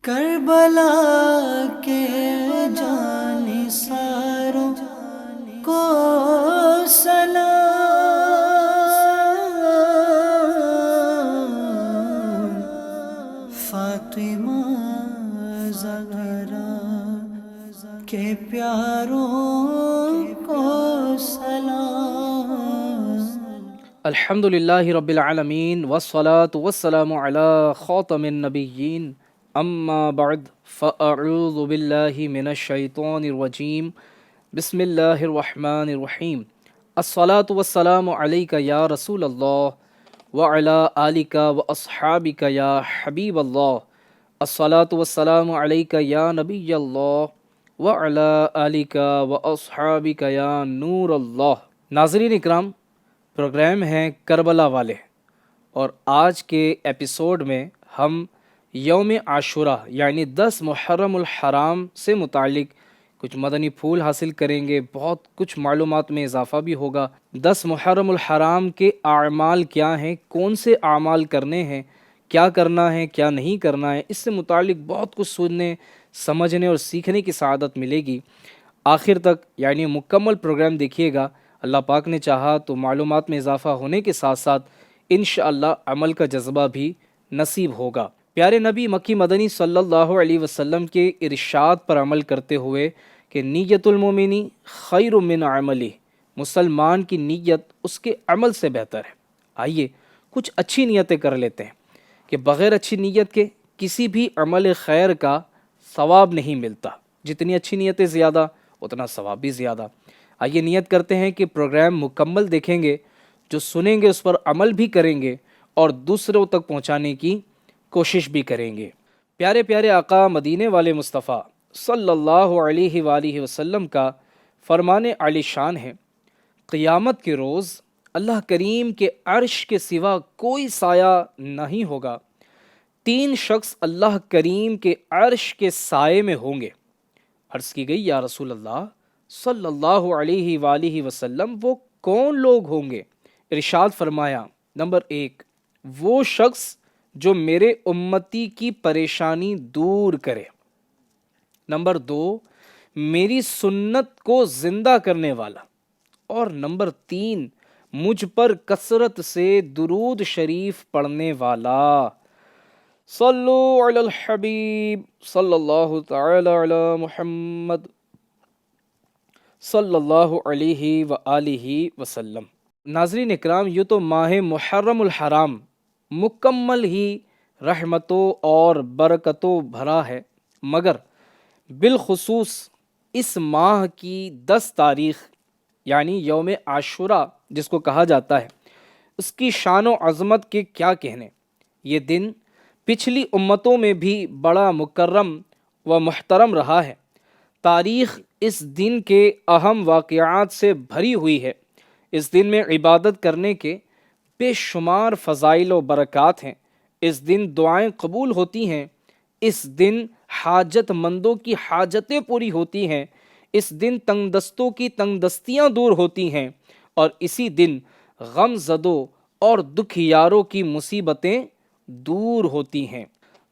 کربلا کے جانثاروں کو سلام، فاطمہ زہرا کے پیاروں کو سلام۔ الحمد للہ رب العالمین والصلاة والسلام علی خاتم النبیین اما بعد فاعوذ باللہ من الشیطان الرجیم بسم اللہ الرحمن الرحیم الصلاة والسلام علیک یا رسول اللہ وعلی آلک واصحابک یا حبیب اللہ الصلاة والسلام علیک یا نبی اللہ وعلی آلک واصحابک یا نور اللہ۔ ناظرین اکرام، پروگرام ہے کربلا والے، اور آج کے ایپیسوڈ میں ہم یوم عاشورہ یعنی 10 محرم الحرام سے متعلق کچھ مدنی پھول حاصل کریں گے۔ بہت کچھ معلومات میں اضافہ بھی ہوگا۔ 10 محرم الحرام کے اعمال کیا ہیں، کون سے اعمال کرنے ہیں، کیا کرنا ہے کیا نہیں کرنا ہے، اس سے متعلق بہت کچھ سننے سمجھنے اور سیکھنے کی سعادت ملے گی۔ آخر تک یعنی مکمل پروگرام دیکھیے گا۔ اللہ پاک نے چاہا تو معلومات میں اضافہ ہونے کے ساتھ ساتھ انشاءاللہ عمل کا جذبہ بھی نصیب ہوگا۔ پیارے نبی مکی مدنی صلی اللہ علیہ وسلم کے ارشاد پر عمل کرتے ہوئے کہ نیت المومنی خیر من عملی، مسلمان کی نیت اس کے عمل سے بہتر ہے۔ آئیے کچھ اچھی نیتیں کر لیتے ہیں کہ بغیر اچھی نیت کے کسی بھی عمل خیر کا ثواب نہیں ملتا۔ جتنی اچھی نیتیں زیادہ اتنا ثواب بھی زیادہ۔ آئیے نیت کرتے ہیں کہ پروگرام مکمل دیکھیں گے، جو سنیں گے اس پر عمل بھی کریں گے اور دوسروں تک پہنچانے کی کوشش بھی کریں گے۔ پیارے پیارے آقا مدینے والے مصطفیٰ صلی اللہ علیہ وآلہ وسلم کا فرمان عالی شان ہے، قیامت کے روز اللہ کریم کے عرش کے سوا کوئی سایہ نہیں ہوگا۔ 3 شخص اللہ کریم کے عرش کے سائے میں ہوں گے۔ عرض کی گئی یا رسول اللہ صلی اللہ علیہ وآلہ وسلم وہ کون لوگ ہوں گے؟ ارشاد فرمایا، نمبر 1 وہ شخص جو میرے امتی کی پریشانی دور کرے، نمبر 2 میری سنت کو زندہ کرنے والا، اور نمبر 3 مجھ پر کثرت سے درود شریف پڑھنے والا۔ صلو علی الحبیب صلی اللہ تعالی علی محمد صلی اللہ علیہ وآلہ وسلم۔ ناظرین اکرام، یہ تو ماہ محرم الحرام مکمل ہی رحمتوں اور برکتوں بھرا ہے، مگر بالخصوص اس ماہ کی 10 تاریخ یعنی یوم عاشورہ جس کو کہا جاتا ہے، اس کی شان و عظمت کے کیا کہنے۔ یہ دن پچھلی امتوں میں بھی بڑا مکرم و محترم رہا ہے۔ تاریخ اس دن کے اہم واقعات سے بھری ہوئی ہے۔ اس دن میں عبادت کرنے کے بے شمار فضائل و برکات ہیں۔ اس دن دعائیں قبول ہوتی ہیں۔ اس دن حاجت مندوں کی حاجتیں پوری ہوتی ہیں۔ اس دن تنگ دستوں کی تنگ دستیاں دور ہوتی ہیں، اور اسی دن غم زدوں اور دکھیاروں کی مصیبتیں دور ہوتی ہیں۔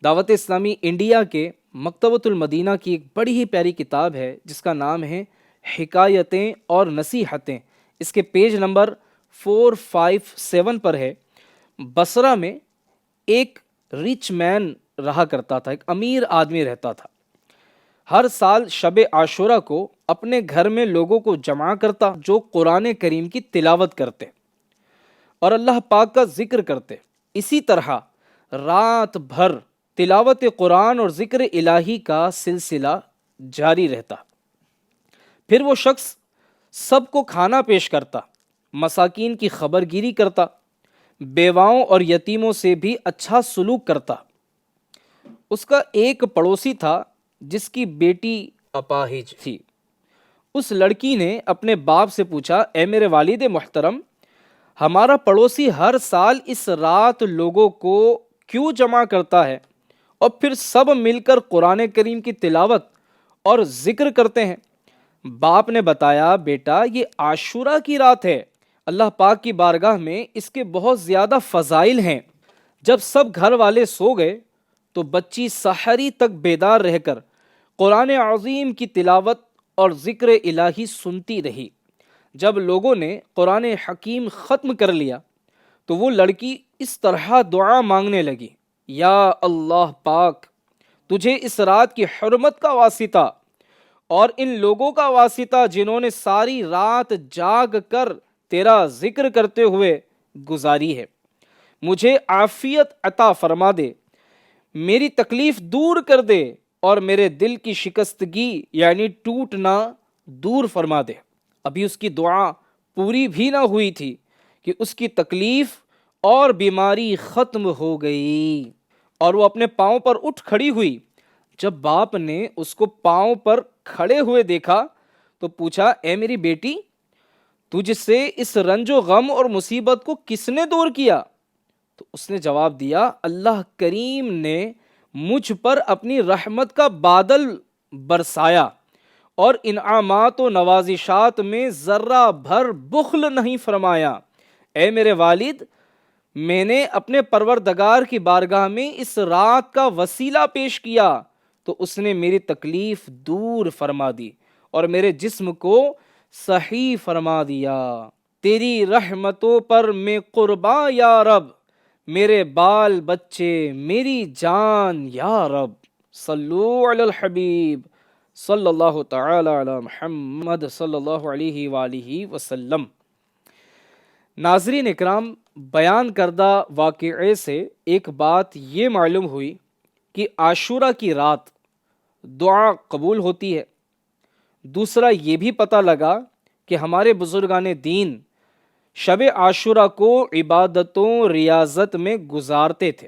دعوت اسلامی انڈیا کے مکتبۃ المدینہ کی ایک بڑی ہی پیاری کتاب ہے جس کا نام ہے حکایتیں اور نصیحتیں۔ اس کے پیج نمبر 457 پر ہے، بصرہ میں ایک ریچ مین رہا کرتا تھا، ایک امیر آدمی رہتا تھا۔ ہر سال شب عاشورہ کو اپنے گھر میں لوگوں کو جمع کرتا جو قرآن کریم کی تلاوت کرتے اور اللہ پاک کا ذکر کرتے۔ اسی طرح رات بھر تلاوت قرآن اور ذکر الہی کا سلسلہ جاری رہتا۔ پھر وہ شخص سب کو کھانا پیش کرتا، مساکین کی خبر گیری کرتا، بیواؤں اور یتیموں سے بھی اچھا سلوک کرتا۔ اس کا ایک پڑوسی تھا جس کی بیٹی اپاہج تھی۔ اس لڑکی نے اپنے باپ سے پوچھا، اے میرے والد محترم، ہمارا پڑوسی ہر سال اس رات لوگوں کو کیوں جمع کرتا ہے اور پھر سب مل کر قرآن کریم کی تلاوت اور ذکر کرتے ہیں؟ باپ نے بتایا، بیٹا یہ عاشورہ کی رات ہے، اللہ پاک کی بارگاہ میں اس کے بہت زیادہ فضائل ہیں۔ جب سب گھر والے سو گئے تو بچی سحری تک بیدار رہ کر قرآن عظیم کی تلاوت اور ذکر الہی سنتی رہی۔ جب لوگوں نے قرآن حکیم ختم کر لیا تو وہ لڑکی اس طرح دعا مانگنے لگی، یا اللہ پاک، تجھے اس رات کی حرمت کا واسطہ اور ان لوگوں کا واسطہ جنہوں نے ساری رات جاگ کر تیرا ذکر کرتے ہوئے گزاری ہے، مجھے عافیت عطا فرما دے، میری تکلیف دور کر دے اور میرے دل کی شکستگی یعنی ٹوٹنا دور فرما دے۔ ابھی اس کی دعا پوری بھی نہ ہوئی تھی کہ اس کی تکلیف اور بیماری ختم ہو گئی اور وہ اپنے پاؤں پر اٹھ کھڑی ہوئی۔ جب باپ نے اس کو پاؤں پر کھڑے ہوئے دیکھا تو پوچھا، اے میری بیٹی، تجھ سے اس رنج و غم اور مصیبت کو کس نے دور کیا؟ تو اس نے جواب دیا، اللہ کریم نے مجھ پر اپنی رحمت کا بادل برسایا اور انعامات و نوازشات میں ذرہ بھر بخل نہیں فرمایا۔ اے میرے والد، میں نے اپنے پروردگار کی بارگاہ میں اس رات کا وسیلہ پیش کیا تو اس نے میری تکلیف دور فرما دی اور میرے جسم کو صحیح فرما دیا۔ تیری رحمتوں پر میں قرباں یا رب، میرے بال بچے میری جان یا رب۔ صلو علی الحبیب صلی اللہ تعالی علی محمد صلی اللہ علیہ وآلہ وسلم۔ ناظرین اکرام، بیان کردہ واقعے سے ایک بات یہ معلوم ہوئی کہ عاشورہ کی رات دعا قبول ہوتی ہے۔ دوسرا یہ بھی پتہ لگا کہ ہمارے بزرگان دین شب عاشورہ کو عبادتوں ریاضت میں گزارتے تھے۔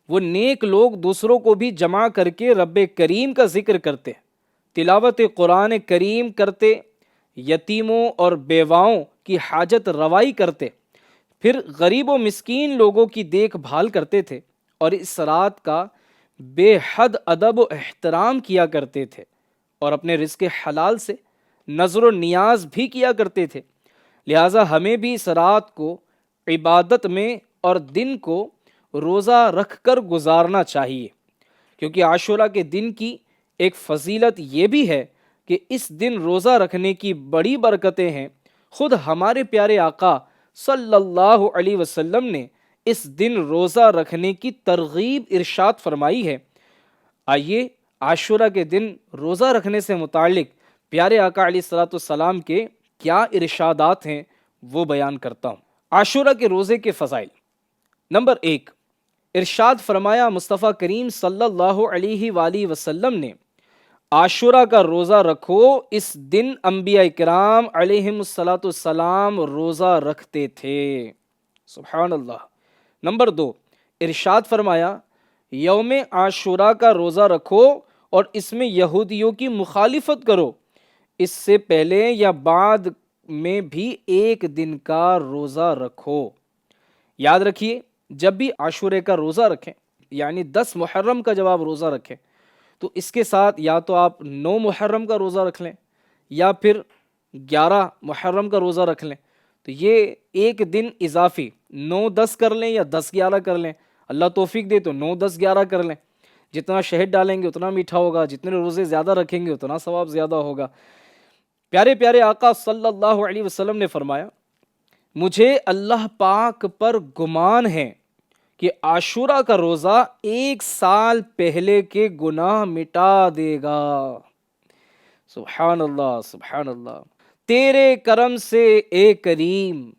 وہ نیک لوگ دوسروں کو بھی جمع کر کے رب کریم کا ذکر کرتے، تلاوت قرآن کریم کرتے، یتیموں اور بیواؤں کی حاجت روائی کرتے، پھر غریب و مسکین لوگوں کی دیکھ بھال کرتے تھے اور اس رات کا بے حد ادب و احترام کیا کرتے تھے اور اپنے رزق حلال سے نظر و نیاز بھی کیا کرتے تھے۔ لہٰذا ہمیں بھی اس رات کو عبادت میں اور دن کو روزہ رکھ کر گزارنا چاہیے، کیونکہ عاشورہ کے دن کی ایک فضیلت یہ بھی ہے کہ اس دن روزہ رکھنے کی بڑی برکتیں ہیں۔ خود ہمارے پیارے آقا صلی اللہ علیہ وسلم نے اس دن روزہ رکھنے کی ترغیب ارشاد فرمائی ہے۔ آئیے عاشورہ کے دن روزہ رکھنے سے متعلق پیارے آقا علیہ الصلوۃ والسلام کے کیا ارشادات ہیں وہ بیان کرتا ہوں۔ عاشورہ کے روزے کے فضائل۔ نمبر 1، ارشاد فرمایا مصطفیٰ کریم صلی اللہ علیہ وآلہ وسلم نے، عاشورہ کا روزہ رکھو، اس دن انبیاء کرام علیہم الصلوۃ والسلام روزہ رکھتے تھے۔ سبحان اللہ۔ نمبر 2، ارشاد فرمایا یوم عاشورہ کا روزہ رکھو اور اس میں یہودیوں کی مخالفت کرو، اس سے پہلے یا بعد میں بھی ایک دن کا روزہ رکھو۔ یاد رکھیے، جب بھی عاشورے کا روزہ رکھیں، یعنی 10 محرم کا جب آپ روزہ رکھیں تو اس کے ساتھ یا تو آپ 9 محرم کا روزہ رکھ لیں یا پھر 11 محرم کا روزہ رکھ لیں، تو یہ ایک دن اضافی 9-10 کر لیں یا 10-11 کر لیں، اللہ توفیق دے تو 9-10-11 کر لیں۔ جتنا شہد ڈالیں گے اتنا میٹھا ہوگا، جتنے روزے زیادہ رکھیں گے اتنا ثواب زیادہ ہوگا۔ پیارے پیارے آقا صلی اللہ علیہ وسلم نے فرمایا، مجھے اللہ پاک پر گمان ہے کہ عاشورہ کا روزہ 1 سال پہلے کے گناہ مٹا دے گا۔ سبحان اللہ، سبحان اللہ۔ تیرے کرم سے اے کریم،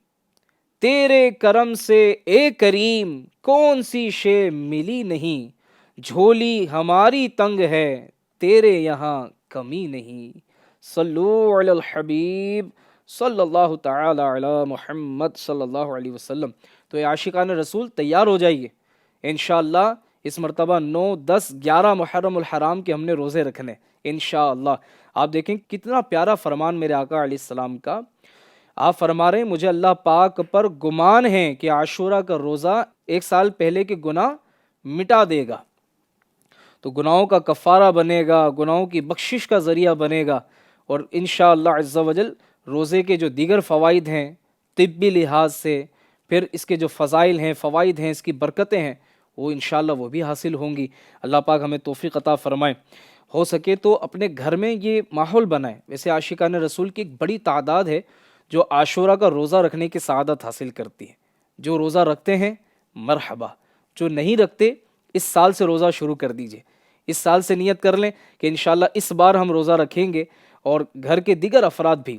تیرے کرم سے اے کریم، کون سی شے ملی نہیں، جھولی ہماری تنگ ہے، تیرے یہاں کمی نہیں۔ صلو علی الحبیب صلی اللہ تعالی علی محمد صلی اللہ علیہ وسلم۔ تو اے عاشقان رسول، تیار ہو جائیے، انشاءاللہ اس مرتبہ 9-10-11 محرم الحرام کے ہم نے روزے رکھنے انشاءاللہ۔ آپ دیکھیں کتنا پیارا فرمان میرے آقا علیہ السلام کا۔ آپ فرما رہے ہیں مجھے اللہ پاک پر گمان ہے کہ عاشورہ کا روزہ 1 سال پہلے کے گناہ مٹا دے گا، تو گناہوں کا کفارہ بنے گا، گناہوں کی بخشش کا ذریعہ بنے گا، اور انشاءاللہ عز و جل روزے کے جو دیگر فوائد ہیں طبی لحاظ سے، پھر اس کے جو فضائل ہیں، فوائد ہیں، اس کی برکتیں ہیں، وہ انشاءاللہ وہ بھی حاصل ہوں گی۔ اللہ پاک ہمیں توفیق عطا فرمائے۔ ہو سکے تو اپنے گھر میں یہ ماحول بنائیں۔ ویسے عاشقان رسول کی ایک بڑی تعداد ہے جو عاشورہ کا روزہ رکھنے کی سعادت حاصل کرتی ہے۔ جو روزہ رکھتے ہیں مرحبا، جو نہیں رکھتے اس سال سے روزہ شروع کر دیجئے۔ اس سال سے نیت کر لیں کہ انشاءاللہ اس بار ہم روزہ رکھیں گے، اور گھر کے دیگر افراد بھی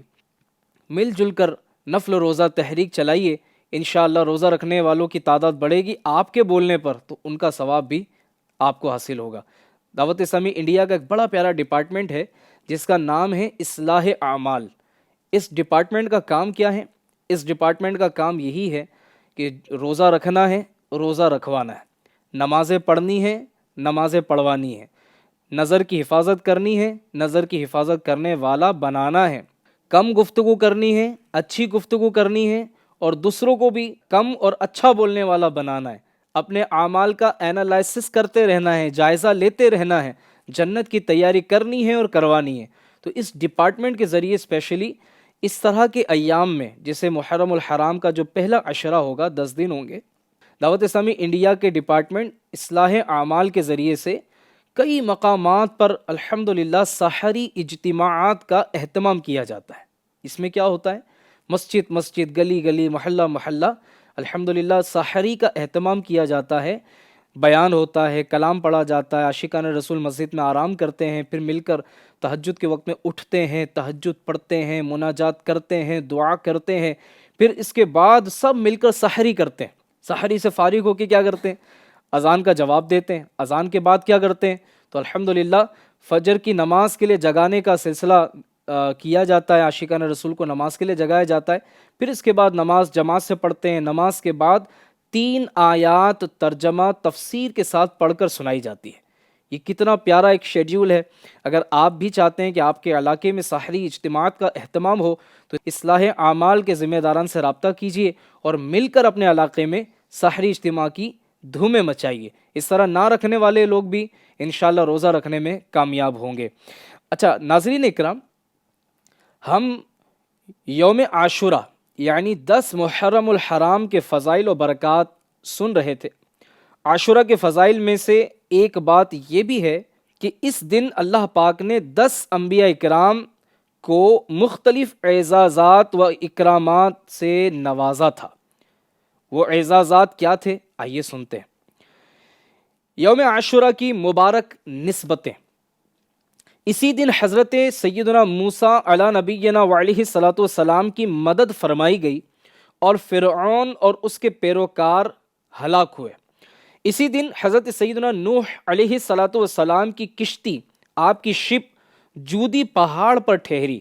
مل جل کر نفل روزہ تحریک چلائیے۔ انشاءاللہ روزہ رکھنے والوں کی تعداد بڑھے گی آپ کے بولنے پر، تو ان کا ثواب بھی آپ کو حاصل ہوگا۔ دعوت اسلامی انڈیا کا ایک بڑا پیارا ڈپارٹمنٹ ہے جس کا نام ہے اصلاح اعمال۔ اس ڈپارٹمنٹ کا کام کیا ہے؟ اس ڈپارٹمنٹ کا کام یہی ہے کہ روزہ رکھنا ہے، روزہ رکھوانا ہے، نمازیں پڑھنی ہے، نمازیں پڑھوانی ہے، نظر کی حفاظت کرنی ہے، نظر کی حفاظت کرنے والا بنانا ہے، کم گفتگو کرنی ہے، اچھی گفتگو کرنی ہے، اور دوسروں کو بھی کم اور اچھا بولنے والا بنانا ہے۔ اپنے اعمال کا اینالائسس کرتے رہنا ہے، جائزہ لیتے رہنا ہے، جنت کی تیاری کرنی ہے اور کروانی ہے۔ تو اس ڈپارٹمنٹ کے ذریعے اسپیشلی اس طرح کے ایام میں، جیسے محرم الحرام کا جو پہلا عشرہ ہوگا، 10 دن ہوں گے، دعوت اسلامی انڈیا کے ڈپارٹمنٹ اصلاح اعمال کے ذریعے سے کئی مقامات پر الحمدللہ سحری اجتماعات کا اہتمام کیا جاتا ہے۔ اس میں کیا ہوتا ہے؟ مسجد مسجد، گلی گلی، محلہ محلہ الحمدللہ سحری کا اہتمام کیا جاتا ہے، بیان ہوتا ہے، کلام پڑھا جاتا ہے، عاشقان رسول مسجد میں آرام کرتے ہیں، پھر مل کر تہجد کے وقت میں اٹھتے ہیں، تہجد پڑھتے ہیں، مناجات کرتے ہیں، دعا کرتے ہیں، پھر اس کے بعد سب مل کر سحری کرتے ہیں۔ سحری سے فارغ ہو کے کیا کرتے ہیں؟ اذان کا جواب دیتے ہیں۔ اذان کے بعد کیا کرتے ہیں؟ تو الحمدللہ فجر کی نماز کے لیے جگانے کا سلسلہ کیا جاتا ہے، عاشقان رسول کو نماز کے لیے جگایا جاتا ہے۔ پھر اس کے بعد نماز جماعت سے پڑھتے ہیں۔ نماز کے بعد 3 آیات ترجمہ تفسیر کے ساتھ پڑھ کر سنائی جاتی ہے۔ یہ کتنا پیارا ایک شیڈیول ہے۔ اگر آپ بھی چاہتے ہیں کہ آپ کے علاقے میں سحری اجتماعات کا اہتمام ہو تو اصلاح اعمال کے ذمہ داران سے رابطہ کیجیے اور مل کر اپنے علاقے میں سحری اجتماع کی دھومیں مچائیے۔ اس طرح نہ رکھنے والے لوگ بھی انشاءاللہ روزہ رکھنے میں کامیاب ہوں گے۔ اچھا ناظرین اکرام، ہم یوم عاشورہ یعنی 10 محرم الحرام کے فضائل و برکات سن رہے تھے۔ عاشورہ کے فضائل میں سے ایک بات یہ بھی ہے کہ اس دن اللہ پاک نے 10 انبیاء اکرام کو مختلف اعزازات و اکرامات سے نوازا تھا۔ وہ اعزازات کیا تھے؟ آئیے سنتے ہیں۔ یوم عاشورہ کی مبارک نسبتیں۔ اسی دن حضرت سیدنا موسیٰ علی نبینا وعلیہ الصلاۃ والسلام کی مدد فرمائی گئی اور فرعون اور اس کے پیروکار ہلاک ہوئے۔ اسی دن حضرت سیدنا نوح علیہ الصلاۃ والسلام کی کشتی، آپ کی شپ جودی پہاڑ پر ٹھہری۔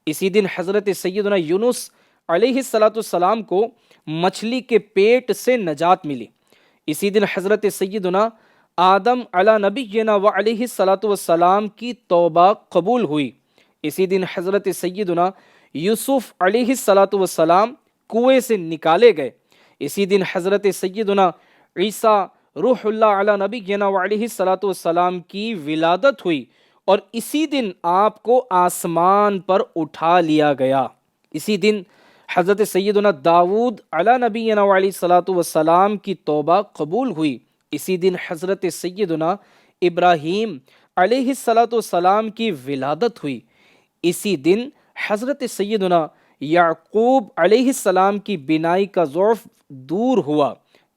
اسی دن حضرت سیدنا یونس علیہ الصلاۃ والسلام کو مچھلی کے پیٹ سے نجات ملی۔ اسی دن حضرت سیدنا آدم علی نبینا وعلیہ الصلاۃ والسلام کی توبہ قبول ہوئی۔ اسی دن حضرت سیدنا یوسف علیہ الصلاۃ والسلام کنویں سے نکالے گئے۔ اسی دن حضرت سیدنا عیسیٰ روح اللہ علی نبینا وعلیہ الصلاۃ والسلام کی ولادت ہوئی، اور اسی دن آپ کو آسمان پر اٹھا لیا گیا۔ اسی دن حضرت سیدنا داؤد علی نبینا وعلیہ الصلاۃ والسلام کی توبہ قبول ہوئی۔ اسی دن حضرت سیدنا ابراہیم علیہ الصلاۃ والسلام کی ولادت ہوئی۔ اسی دن حضرت سیدنا یعقوب علیہ السلام کی بینائی کا ضعف دور ہوا۔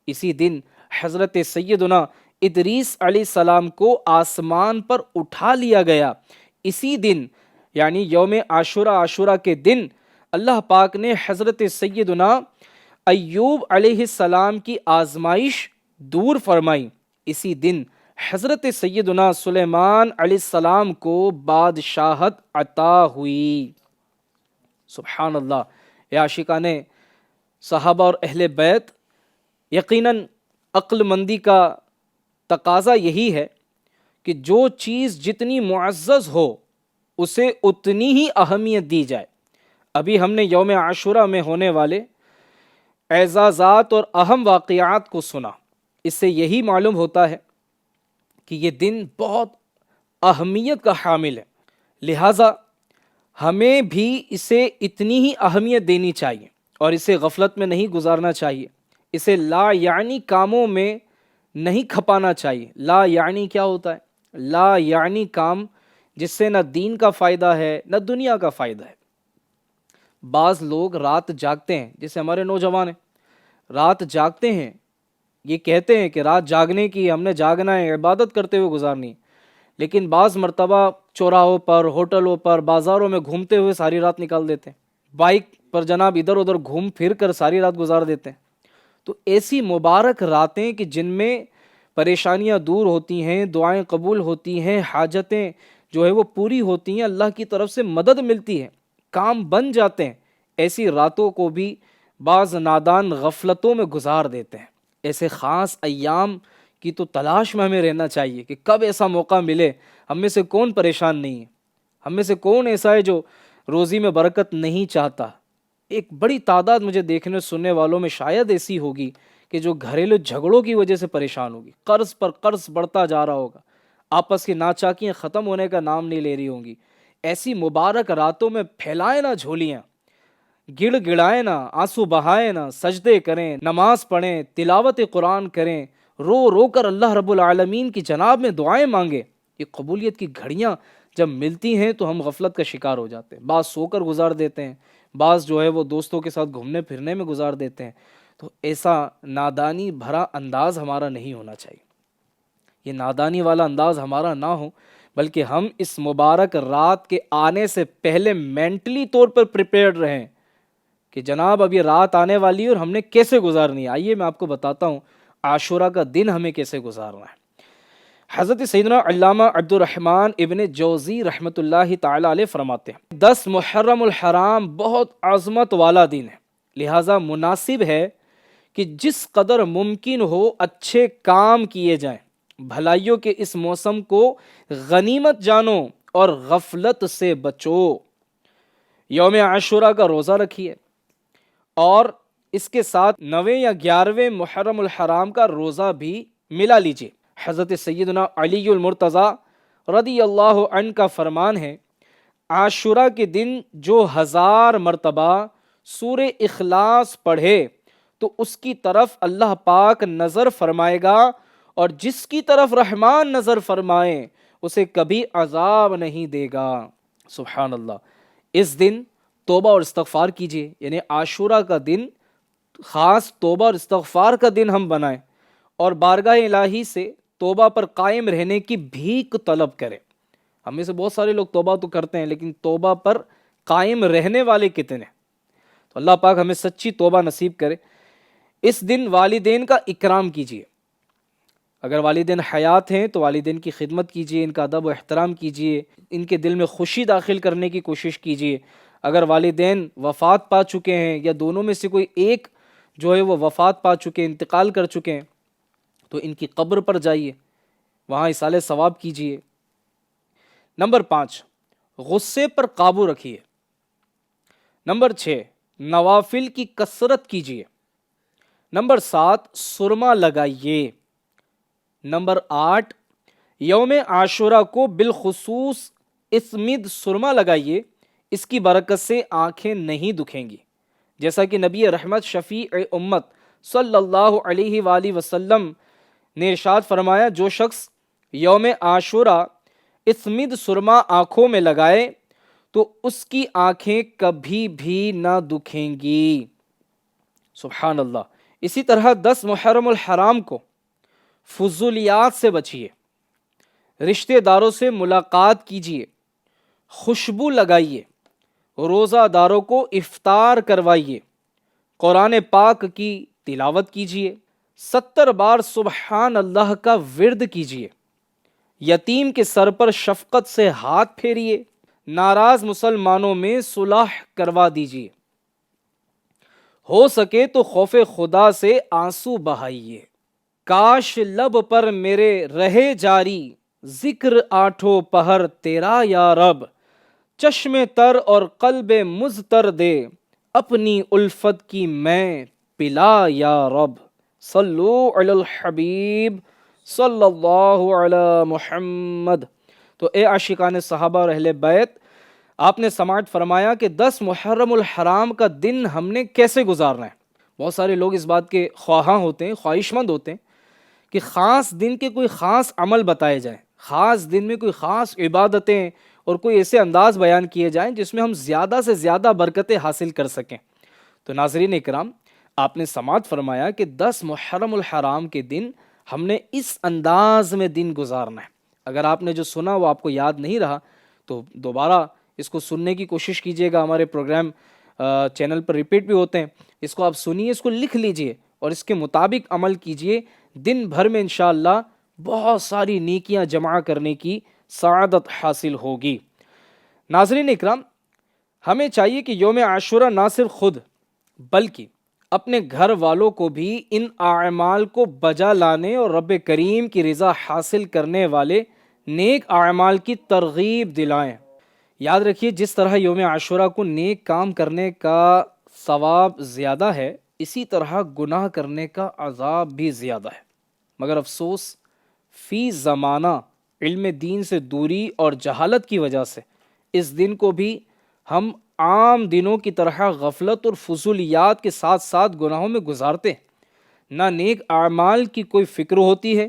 اسی دن حضرت سیدنا ادریس علیہ السلام کو آسمان پر اٹھا لیا گیا۔ اسی دن یعنی یوم عاشورہ کے دن اللہ پاک نے حضرت سیدنا ایوب علیہ السلام کی آزمائش دور فرمائی۔ اسی دن حضرت سیدنا سلیمان علیہ السلام کو بادشاہت عطا ہوئی۔ سبحان اللہ۔ یا عاشقان صحابہ اور اہل بیت، یقیناً عقل مندی کا تقاضا یہی ہے کہ جو چیز جتنی معزز ہو اسے اتنی ہی اہمیت دی جائے۔ ابھی ہم نے یوم عاشورہ میں ہونے والے اعزازات اور اہم واقعات کو سنا۔ اس سے یہی معلوم ہوتا ہے کہ یہ دن بہت اہمیت کا حامل ہے، لہٰذا ہمیں بھی اسے اتنی ہی اہمیت دینی چاہیے اور اسے غفلت میں نہیں گزارنا چاہیے۔ اسے لا یعنی کاموں میں نہیں کھپانا چاہیے۔ لا یعنی کیا ہوتا ہے؟ لا یعنی کام جس سے نہ دین کا فائدہ ہے نہ دنیا کا فائدہ ہے۔ بعض لوگ رات جاگتے ہیں، جیسے ہمارے نوجوان ہیں، رات جاگتے ہیں، یہ کہتے ہیں کہ رات جاگنے کی، ہم نے جاگنا ہے، عبادت کرتے ہوئے گزارنی، لیکن بعض مرتبہ چوراہوں پر، ہوٹلوں پر، بازاروں میں گھومتے ہوئے ساری رات نکال دیتے ہیں، بائک پر جناب ادھر ادھر گھوم پھر کر ساری رات گزار دیتے ہیں۔ تو ایسی مبارک راتیں کہ جن میں پریشانیاں دور ہوتی ہیں، دعائیں قبول ہوتی ہیں، حاجتیں جو ہے وہ پوری ہوتی ہیں، اللہ کی طرف سے مدد ملتی ہے، کام بن جاتے ہیں، ایسی راتوں کو بھی بعض نادان غفلتوں میں گزار دیتے ہیں۔ ایسے خاص ایام کی تو تلاش میں ہمیں رہنا چاہیے کہ کب ایسا موقع ملے۔ ہم میں سے کون پریشان نہیں ہے؟ ہم میں سے کون ایسا ہے جو روزی میں برکت نہیں چاہتا؟ ایک بڑی تعداد مجھے دیکھنے سننے والوں میں شاید ایسی ہوگی کہ جو گھریلو جھگڑوں کی وجہ سے پریشان ہوگی، قرض پر قرض بڑھتا جا رہا ہوگا، آپس کی ناچاکیاں ختم ہونے کا نام نہیں لے رہی ہوں گی۔ ایسی مبارک راتوں میں پھیلائیں نہ جھولیاں، گڑ گڑائیں نہ، آنسو بہائیں نہ، سجدے کریں، نماز پڑھیں، تلاوت قرآن کریں، رو رو کر اللہ رب العالمین کی جناب میں دعائیں مانگیں۔ یہ قبولیت کی گھڑیاں جب ملتی ہیں تو ہم غفلت کا شکار ہو جاتے ہیں، بعض سو کر گزار دیتے ہیں، بعض جو ہے وہ دوستوں کے ساتھ گھومنے پھرنے میں گزار دیتے ہیں۔ تو ایسا نادانی بھرا انداز ہمارا نہیں ہونا چاہیے، یہ نادانی والا انداز ہمارا نہ ہو، بلکہ ہم اس مبارک رات کے آنے سے پہلے مینٹلی طور پر پریپیئرڈ رہیں کہ جناب اب یہ رات آنے والی ہے اور ہم نے کیسے گزارنی ہے۔ آئیے میں آپ کو بتاتا ہوں عاشورہ کا دن ہمیں کیسے گزارنا ہے۔ حضرت سیدنا علامہ عبد الرحمن ابن جوزی رحمۃ اللہ تعالی علیہ فرماتے ہیں 10 محرم الحرام بہت عظمت والا دن ہے، لہٰذا مناسب ہے کہ جس قدر ممکن ہو اچھے کام کیے جائیں، بھلائیوں کے اس موسم کو غنیمت جانو اور غفلت سے بچو۔ یوم عاشورہ کا روزہ رکھیے اور اس کے ساتھ 9 یا 11 محرم الحرام کا روزہ بھی ملا لیجیے۔ حضرت سیدنا علی المرتضیٰ رضی اللہ عنہ کا فرمان ہے، عاشورہ کے دن جو 1000 مرتبہ سورہ اخلاص پڑھے تو اس کی طرف اللہ پاک نظر فرمائے گا، اور جس کی طرف رحمان نظر فرمائے اسے کبھی عذاب نہیں دے گا۔ سبحان اللہ۔ اس دن توبہ اور استغفار کیجیے، یعنی عاشورہ کا دن خاص توبہ اور استغفار کا دن ہم بنائیں، اور بارگاہ الہی سے توبہ پر قائم رہنے کی بھیک طلب کریں۔ ہم میں سے بہت سارے لوگ توبہ تو کرتے ہیں، لیکن توبہ پر قائم رہنے والے کتنے؟ تو اللہ پاک ہمیں سچی توبہ نصیب کرے۔ اس دن والدین کا اکرام کیجیے، اگر والدین حیات ہیں تو والدین کی خدمت کیجیے، ان کا ادب و احترام کیجیے، ان کے دل میں خوشی داخل کرنے کی کوشش کیجیے۔ اگر والدین وفات پا چکے ہیں یا دونوں میں سے کوئی ایک جو ہے وہ وفات پا چکے، انتقال کر چکے ہیں، تو ان کی قبر پر جائیے، وہاں ایصال ثواب کیجیے۔ نمبر 5، غصے پر قابو رکھیے۔ نمبر 6، نوافل کی کثرت کیجیے۔ نمبر 7، سرما لگائیے۔ نمبر 8، یوم عاشورہ کو بالخصوص اسمد سرما لگائیے، اس کی برکت سے آنکھیں نہیں دکھیں گی، جیسا کہ نبی رحمت شفیع امت صلی اللہ علیہ وآلہ وسلم نے ارشاد فرمایا، جو شخص یوم عاشورہ اسمد سرما آنکھوں میں لگائے تو اس کی آنکھیں کبھی بھی نہ دکھیں گی۔ سبحان اللہ۔ اسی طرح 10 محرم الحرام کو فضولیات سے بچیے، رشتہ داروں سے ملاقات کیجیے، خوشبو لگائیے، روزہ داروں کو افطار کروائیے، قرآن پاک کی تلاوت کیجیے، 70 بار سبحان اللہ کا ورد کیجیے، یتیم کے سر پر شفقت سے ہاتھ پھیریے، ناراض مسلمانوں میں صلح کروا دیجیے، ہو سکے تو خوف خدا سے آنسو بہائیے۔ کاش لب پر میرے رہے جاری، ذکر آٹھوں پہر تیرا یا رب، چشم تر اور قلب مضطر دے، اپنی الفت کی میں پلا یا رب۔ صلو علی الحبیب صلی اللہ علی محمد۔ تو اے عاشقان صحابہ اور اہل بیت، آپ نے سماعت فرمایا کہ 10 محرم الحرام کا دن ہم نے کیسے گزارنا ہے۔ بہت سارے لوگ اس بات کے خواہاں ہوتے ہیں، خواہش مند ہوتے ہیں کہ خاص دن کے کوئی خاص عمل بتائے جائیں، خاص دن میں کوئی خاص عبادتیں اور کوئی ایسے انداز بیان کیے جائیں جس میں ہم زیادہ سے زیادہ برکتیں حاصل کر سکیں۔ تو ناظرین اکرام، آپ نے سماعت فرمایا کہ 10 محرم الحرام کے دن ہم نے اس انداز میں دن گزارنا ہے۔ اگر آپ نے جو سنا وہ آپ کو یاد نہیں رہا تو دوبارہ اس کو سننے کی کوشش کیجیے گا، ہمارے پروگرام چینل پر ریپیٹ بھی ہوتے ہیں، اس کو آپ سنیے، اس کو لکھ لیجئے اور اس کے مطابق عمل کیجیے۔ دن بھر میں انشاءاللہ بہت ساری نیکیاں جمع کرنے کی سعادت حاصل ہوگی۔ ناظرین اکرام، ہمیں چاہیے کہ یوم عاشورہ نہ صرف خود بلکہ اپنے گھر والوں کو بھی ان اعمال کو بجا لانے اور رب کریم کی رضا حاصل کرنے والے نیک اعمال کی ترغیب دلائیں۔ یاد رکھیے، جس طرح یوم عاشورہ کو نیک کام کرنے کا ثواب زیادہ ہے، اسی طرح گناہ کرنے کا عذاب بھی زیادہ ہے۔ مگر افسوس، فی زمانہ علم دین سے دوری اور جہالت کی وجہ سے اس دن کو بھی ہم عام دنوں کی طرح غفلت اور فضولیات کے ساتھ ساتھ گناہوں میں گزارتے ہیں۔ نہ نیک اعمال کی کوئی فکر ہوتی ہے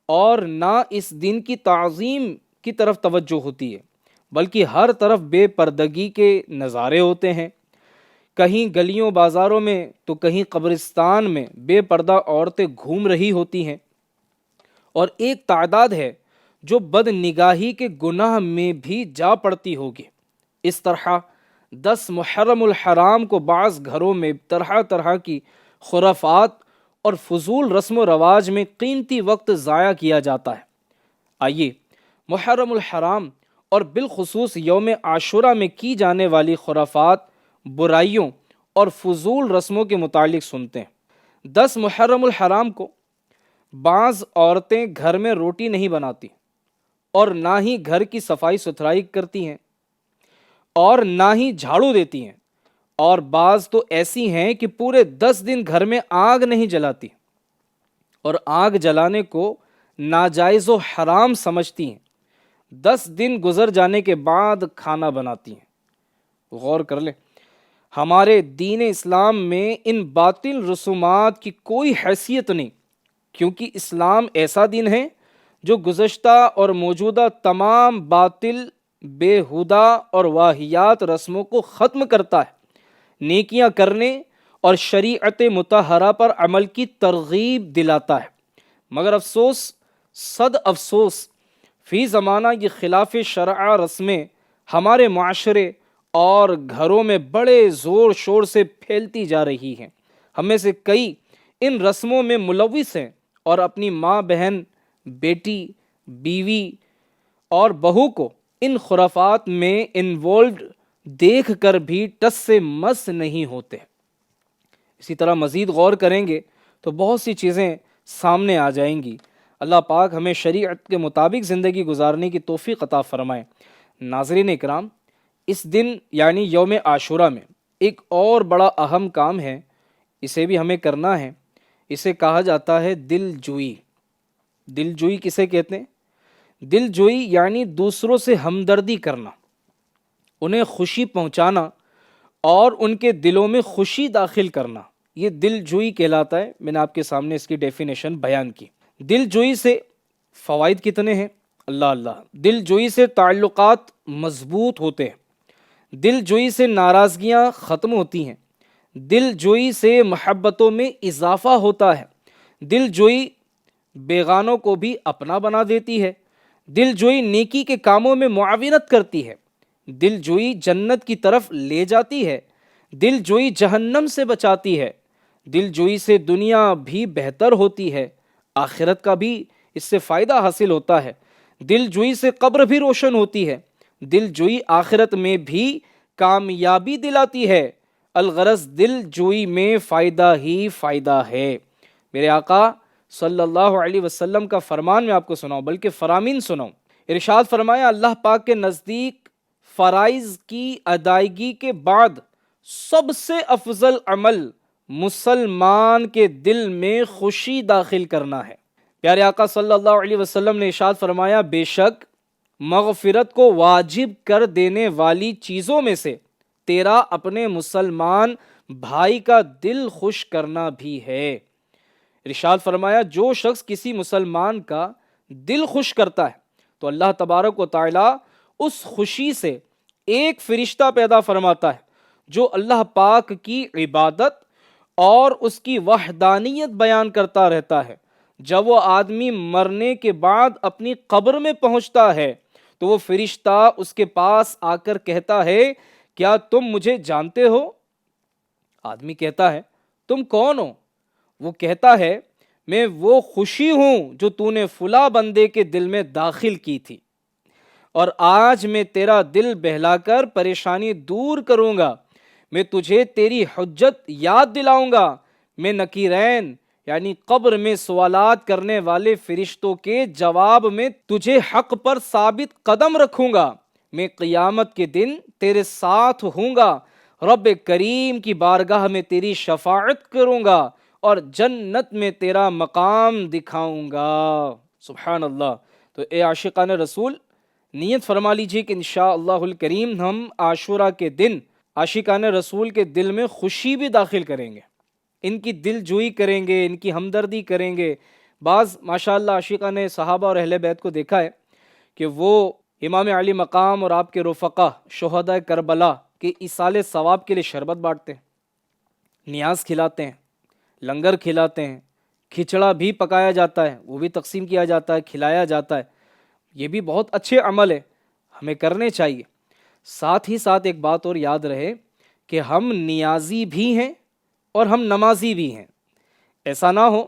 اور نہ اس دن کی تعظیم کی طرف توجہ ہوتی ہے، بلکہ ہر طرف بے پردگی کے نظارے ہوتے ہیں۔ کہیں گلیوں بازاروں میں تو کہیں قبرستان میں بے پردہ عورتیں گھوم رہی ہوتی ہیں، اور ایک تعداد ہے جو بد نگاہی کے گناہ میں بھی جا پڑتی ہوگی۔ اس طرح 10 محرم الحرام کو بعض گھروں میں طرح طرح کی خرافات اور فضول رسم و رواج میں قیمتی وقت ضائع کیا جاتا ہے۔ آئیے محرم الحرام اور بالخصوص یوم عاشورہ میں کی جانے والی خرافات، برائیوں اور فضول رسموں کے متعلق سنتے ہیں۔ 10 محرم الحرام کو بعض عورتیں گھر میں روٹی نہیں بناتی اور نہ ہی گھر کی صفائی ستھرائی کرتی ہیں اور نہ ہی جھاڑو دیتی ہیں، اور بعض تو ایسی ہیں کہ پورے 10 دن گھر میں آگ نہیں جلاتی اور آگ جلانے کو ناجائز و حرام سمجھتی ہیں۔ 10 دن گزر جانے کے بعد کھانا بناتی ہیں۔ غور کر لیں، ہمارے دین اسلام میں ان باطل رسومات کی کوئی حیثیت نہیں، کیونکہ اسلام ایسا دین ہے جو گزشتہ اور موجودہ تمام باطل، بےہودہ اور واہیات رسموں کو ختم کرتا ہے، نیکیاں کرنے اور شریعت مطہرہ پر عمل کی ترغیب دلاتا ہے۔ مگر افسوس، صد افسوس، فی زمانہ یہ خلاف شرع رسمیں ہمارے معاشرے اور گھروں میں بڑے زور شور سے پھیلتی جا رہی ہیں۔ ہم میں سے کئی ان رسموں میں ملوث ہیں اور اپنی ماں، بہن، بیٹی، بیوی اور بہو کو ان خرافات میں انوالوڈ دیکھ کر بھی ٹس سے مس نہیں ہوتے۔ اسی طرح مزید غور کریں گے تو بہت سی چیزیں سامنے آ جائیں گی۔ اللہ پاک ہمیں شریعت کے مطابق زندگی گزارنے کی توفیق عطا فرمائے۔ ناظرین اکرام، اس دن یعنی یوم عاشورہ میں ایک اور بڑا اہم کام ہے، اسے بھی ہمیں کرنا ہے۔ اسے کہا جاتا ہے دل جوئی۔ دل جوئی کسے کہتے ہیں؟ دل جوئی یعنی دوسروں سے ہمدردی کرنا، انہیں خوشی پہنچانا اور ان کے دلوں میں خوشی داخل کرنا، یہ دل جوئی کہلاتا ہے۔ میں نے آپ کے سامنے اس کی ڈیفینیشن بیان کی۔ دل جوئی سے فوائد کتنے ہیں؟ اللہ! دل جوئی سے تعلقات مضبوط ہوتے ہیں، دل جوئی سے ناراضگیاں ختم ہوتی ہیں، دل جوئی سے محبتوں میں اضافہ ہوتا ہے، دل جوئی بیگانوں کو بھی اپنا بنا دیتی ہے، دل جوئی نیکی کے کاموں میں معاونت کرتی ہے، دل جوئی جنت کی طرف لے جاتی ہے، دل جوئی جہنم سے بچاتی ہے، دل جوئی سے دنیا بھی بہتر ہوتی ہے، آخرت کا بھی اس سے فائدہ حاصل ہوتا ہے، دل جوئی سے قبر بھی روشن ہوتی ہے، دل جوئی آخرت میں بھی کامیابی دلاتی ہے۔ الغرض دل جوئی میں فائدہ ہی فائدہ ہے۔ میرے آقا صلی اللہ علیہ وسلم کا فرمان میں آپ کو سناؤں، بلکہ فرامین سناؤں۔ ارشاد فرمایا، اللہ پاک کے نزدیک فرائض کی ادائیگی کے بعد سب سے افضل عمل مسلمان کے دل میں خوشی داخل کرنا ہے۔ پیارے آقا صلی اللہ علیہ وسلم نے ارشاد فرمایا، بے شک مغفرت کو واجب کر دینے والی چیزوں میں سے تیرا اپنے مسلمان بھائی کا دل خوش کرنا بھی ہے۔ ارشاد فرمایا جو شخص کسی مسلمان کا دل خوش کرتا ہے تو اللہ تبارک و تعالی اس خوشی سے ایک فرشتہ پیدا فرماتا ہے جو اللہ پاک کی عبادت اور اس کی وحدانیت بیان کرتا رہتا ہے۔ جب وہ آدمی مرنے کے بعد اپنی قبر میں پہنچتا ہے تو وہ فرشتہ اس کے پاس آ کر کہتا ہے کیا تم مجھے جانتے ہو؟ آدمی کہتا ہے تم کون ہو؟ وہ کہتا ہے میں وہ خوشی ہوں جو تو نے فلاں بندے کے دل میں داخل کی تھی، اور آج میں تیرا دل بہلا کر پریشانی دور کروں گا، میں تجھے تیری حجت یاد دلاؤں گا، میں نکیرین یعنی قبر میں سوالات کرنے والے فرشتوں کے جواب میں تجھے حق پر ثابت قدم رکھوں گا، میں قیامت کے دن تیرے ساتھ ہوں گا، رب کریم کی بارگاہ میں تیری شفاعت کروں گا اور جنت میں تیرا مقام دکھاؤں گا۔ سبحان اللہ۔ تو اے عاشقان رسول، نیت فرما لیجئے کہ انشاءاللہ الکریم ہم عاشورہ کے دن عاشقان رسول کے دل میں خوشی بھی داخل کریں گے، ان کی دل جوئی کریں گے، ان کی ہمدردی کریں گے۔ بعض ماشاءاللہ عاشقان صحابہ اور اہل بیت کو دیکھا ہے کہ وہ امام علی مقام اور آپ کے رفقا شہداء کربلا کے ایصال ثواب کے لیے شربت بانٹتے ہیں، نیاز کھلاتے ہیں، لنگر کھلاتے ہیں، کھچڑا بھی پکایا جاتا ہے، وہ بھی تقسیم کیا جاتا ہے، کھلایا جاتا ہے۔ یہ بھی بہت اچھے عمل ہے، ہمیں کرنے چاہیے۔ ساتھ ہی ساتھ ایک بات اور یاد رہے کہ ہم نیازی بھی ہیں اور ہم نمازی بھی ہیں۔ ایسا نہ ہو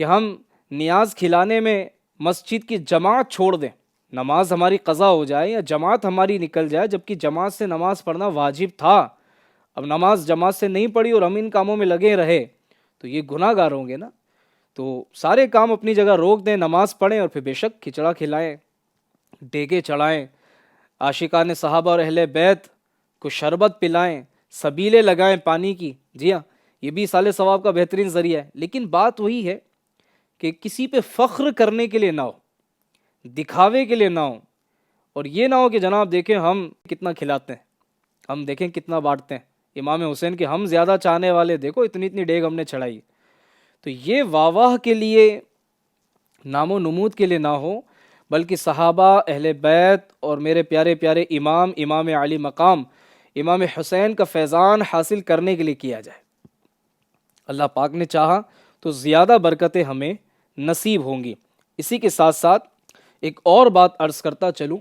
کہ ہم نیاز کھلانے میں مسجد کی جماعت چھوڑ دیں، نماز ہماری قضا ہو جائے یا جماعت ہماری نکل جائے، جبکہ جماعت سے نماز پڑھنا واجب تھا، اب نماز جماعت سے نہیں پڑھی اور ہم ان کاموں میں لگے رہے تو یہ گناہ گار ہوں گے نا۔ تو سارے کام اپنی جگہ روک دیں، نماز پڑھیں اور پھر بے شک کھچڑا کھلائیں، ڈیگے چڑھائیں، عاشقان صحابہ اور اہل بیت کو شربت پلائیں، سبیلیں لگائیں پانی کی۔ جی ہاں، یہ بھی سال ثواب کا بہترین ذریعہ ہے، لیکن بات وہی ہے کہ کسی پہ فخر کرنے کے لیے نہ ہو، دکھاوے کے لیے نہ ہو، اور یہ نہ ہو کہ جناب دیکھیں ہم کتنا کھلاتے ہیں، ہم دیکھیں کتنا بانٹتے ہیں، امام حسین کے ہم زیادہ چاہنے والے دیکھو اتنی اتنی ڈیگ ہم نے چڑھائی۔ تو یہ واہ واہ کے لیے، نام و نمود کے لیے نہ ہو، بلکہ صحابہ، اہل بیت اور میرے پیارے پیارے امام علی مقام امام حسین کا فیضان حاصل کرنے کے لیے کیا جائے۔ اللہ پاک نے چاہا تو زیادہ برکتیں ہمیں نصیب ہوں گی۔ اسی کے ساتھ ساتھ ایک اور بات عرض کرتا چلوں،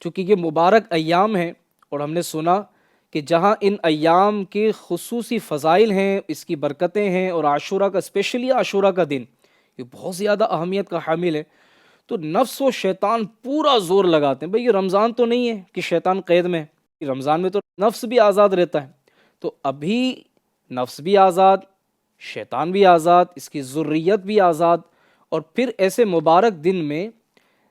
چونکہ یہ مبارک ایام ہیں اور ہم نے سنا کہ جہاں ان ایام کے خصوصی فضائل ہیں، اس کی برکتیں ہیں، اور عاشورہ کا اسپیشلی عاشورہ کا دن یہ بہت زیادہ اہمیت کا حامل ہے، تو نفس و شیطان پورا زور لگاتے ہیں۔ بھئی یہ رمضان تو نہیں ہے کہ شیطان قید میں ہے، رمضان میں تو نفس بھی آزاد رہتا ہے، تو ابھی نفس بھی آزاد، شیطان بھی آزاد، اس کی ذریت بھی آزاد، اور پھر ایسے مبارک دن میں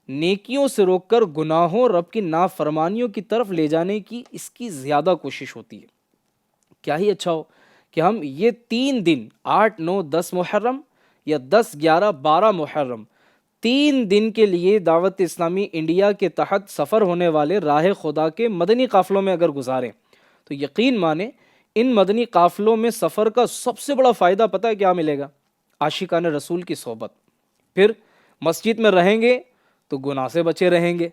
نیکیوں سے روک کر گناہوں، رب کی نافرمانیوں کی طرف لے جانے کی اس کی زیادہ کوشش ہوتی ہے۔ کیا ہی اچھا ہو کہ ہم یہ 3 دن 8، 9، 10 محرم یا 10، 11، 12 محرم 3 دن کے لیے دعوت اسلامی انڈیا کے تحت سفر ہونے والے راہ خدا کے مدنی قافلوں میں اگر گزاریں تو یقین مانیں ان مدنی قافلوں میں سفر کا سب سے بڑا فائدہ پتہ ہے کیا ملے گا؟ عاشقان رسول کی صحبت۔ پھر مسجد میں رہیں گے تو گناہ سے بچے رہیں گے،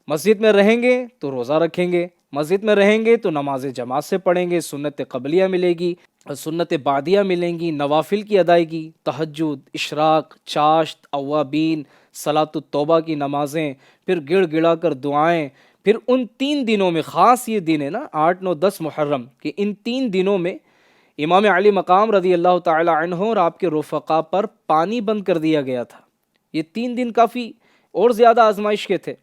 مسجد میں رہیں گے تو روزہ رکھیں گے، مسجد میں رہیں گے تو نماز جماعت سے پڑھیں گے، سنت قبلیہ ملے گی، سنت بعدیہ ملیں گی، نوافل کی ادائیگی، تہجد، اشراق، چاشت، اوابین، صلاۃ التوبہ کی نمازیں، پھر گڑ گڑا کر دعائیں۔ پھر ان 3 دنوں میں، خاص یہ دن ہے نا 8، 9، 10 محرم، کہ ان 3 دنوں میں امام علی مقام رضی اللہ تعالی عنہ اور آپ کے رفقا پر پانی بند کر دیا گیا تھا۔ یہ 3 دن کافی اور زیادہ آزمائش کے تھے،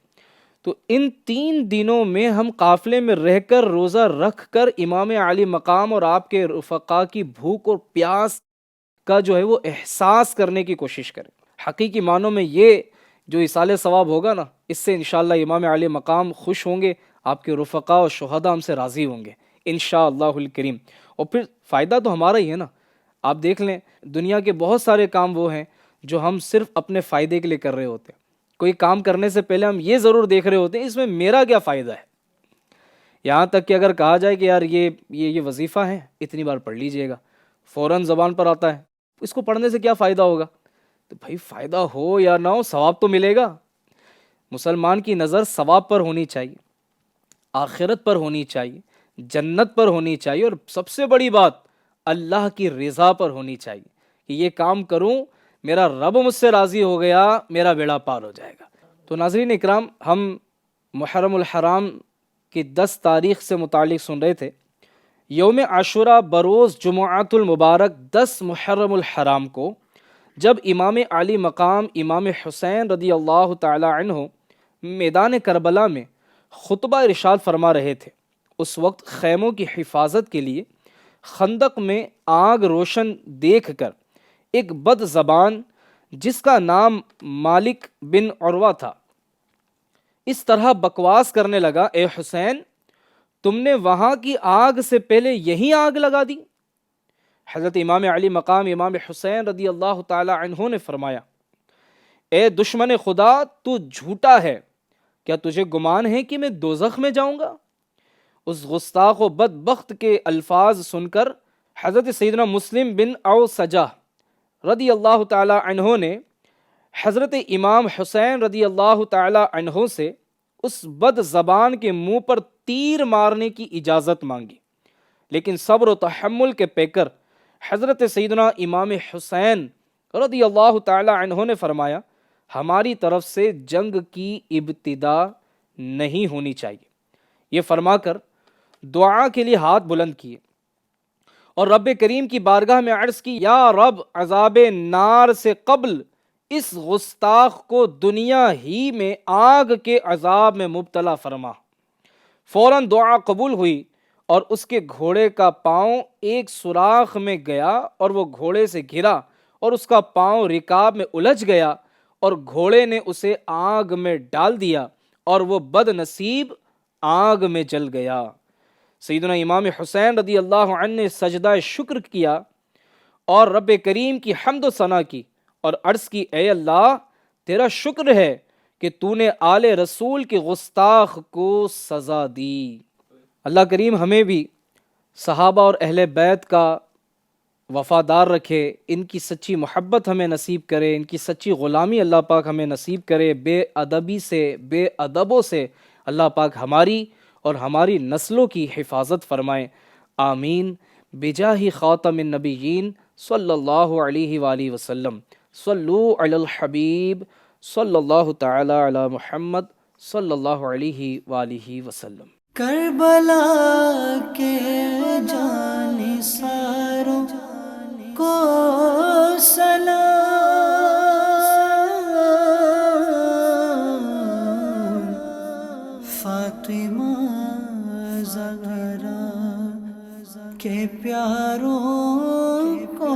تو ان 3 دنوں میں ہم قافلے میں رہ کر روزہ رکھ کر امام علی مقام اور آپ کے رفقا کی بھوک اور پیاس کا جو ہے وہ احساس کرنے کی کوشش کریں۔ حقیقی معنوں میں یہ جو ایصال ثواب ہوگا نا، اس سے انشاءاللہ امام علی مقام خوش ہوں گے، آپ کے رفقا اور شہداء ہم سے راضی ہوں گے انشاءاللہ الکریم۔ اور پھر فائدہ تو ہمارا ہی ہے نا۔ آپ دیکھ لیں دنیا کے بہت سارے کام وہ ہیں جو ہم صرف اپنے فائدے کے لیے کر رہے ہوتے ہیں۔ کوئی کام کرنے سے پہلے ہم یہ ضرور دیکھ رہے ہوتے ہیں اس میں میرا کیا فائدہ ہے۔ یہاں تک کہ اگر کہا جائے کہ یار یہ وظیفہ ہے اتنی بار پڑھ لیجئے گا، فوراً زبان پر آتا ہے اس کو پڑھنے سے کیا فائدہ ہوگا؟ تو بھائی فائدہ ہو یا نہ ہو ثواب تو ملے گا. مسلمان کی نظر ثواب پر ہونی چاہیے، آخرت پر ہونی چاہیے، جنت پر ہونی چاہیے، اور سب سے بڑی بات اللہ کی رضا پر ہونی چاہیے کہ یہ کام کروں میرا رب مجھ سے راضی ہو گیا، میرا بیڑا پار ہو جائے گا. تو ناظرین اکرام، ہم محرم الحرام کی 10 تاریخ سے متعلق سن رہے تھے. یوم عاشوراء بروز جمعۃ المبارک 10 محرم الحرام کو جب امام علی مقام امام حسین رضی اللہ تعالی عنہ میدان کربلا میں خطبہ ارشاد فرما رہے تھے، اس وقت خیموں کی حفاظت کے لیے خندق میں آگ روشن دیکھ کر ایک بد زبان جس کا نام مالک بن عروہ تھا اس طرح بکواس کرنے لگا، اے حسین تم نے وہاں کی آگ سے پہلے یہی آگ لگا دی. حضرت امام علی مقام امام حسین رضی اللہ تعالی عنہ نے فرمایا، اے دشمن خدا تو جھوٹا ہے، کیا تجھے گمان ہے کہ میں دوزخ میں جاؤں گا؟ اس گستاخ و بدبخت کے الفاظ سن کر حضرت سیدنا مسلم بن اوسجہ رضی اللہ تعالی عنہ نے حضرت امام حسین رضی اللہ تعالی عنہ سے اس بد زبان کے منہ پر تیر مارنے کی اجازت مانگی، لیکن صبر و تحمل کے پیکر حضرت سیدنا امام حسین رضی اللہ تعالی عنہ نے فرمایا، ہماری طرف سے جنگ کی ابتدا نہیں ہونی چاہیے. یہ فرما کر دعا کے لیے ہاتھ بلند کیے اور رب کریم کی بارگاہ میں عرض کی، یا رب عذاب نار سے قبل اس گستاخ کو دنیا ہی میں آگ کے عذاب میں مبتلا فرما. فوراً دعا قبول ہوئی اور اس کے گھوڑے کا پاؤں ایک سوراخ میں گیا اور وہ گھوڑے سے گرا اور اس کا پاؤں رکاب میں الجھ گیا اور گھوڑے نے اسے آگ میں ڈال دیا اور وہ بد نصیب آگ میں جل گیا. سیدنا امام حسین رضی اللہ عنہ نے سجدہ شکر کیا اور رب کریم کی حمد و ثنا کی اور عرض کی، اے اللہ تیرا شکر ہے کہ تو نے آل رسول کے گستاخ کو سزا دی. اللہ کریم ہمیں بھی صحابہ اور اہل بیت کا وفادار رکھے، ان کی سچی محبت ہمیں نصیب کرے، ان کی سچی غلامی اللہ پاک ہمیں نصیب کرے. بے ادبی سے، بے ادبوں سے اللہ پاک ہماری اور ہماری نسلوں کی حفاظت فرمائے. آمین بجاہ خاتم النبیین صلی اللہ علیہ وآلہ وسلم. صلو علی الحبیب صلی اللہ تعالی علی محمد صلی اللہ علیہ وآلہ وسلم. کربلا کے جانثاروں کو سلام، فاطمہ زہرا کے پیاروں کو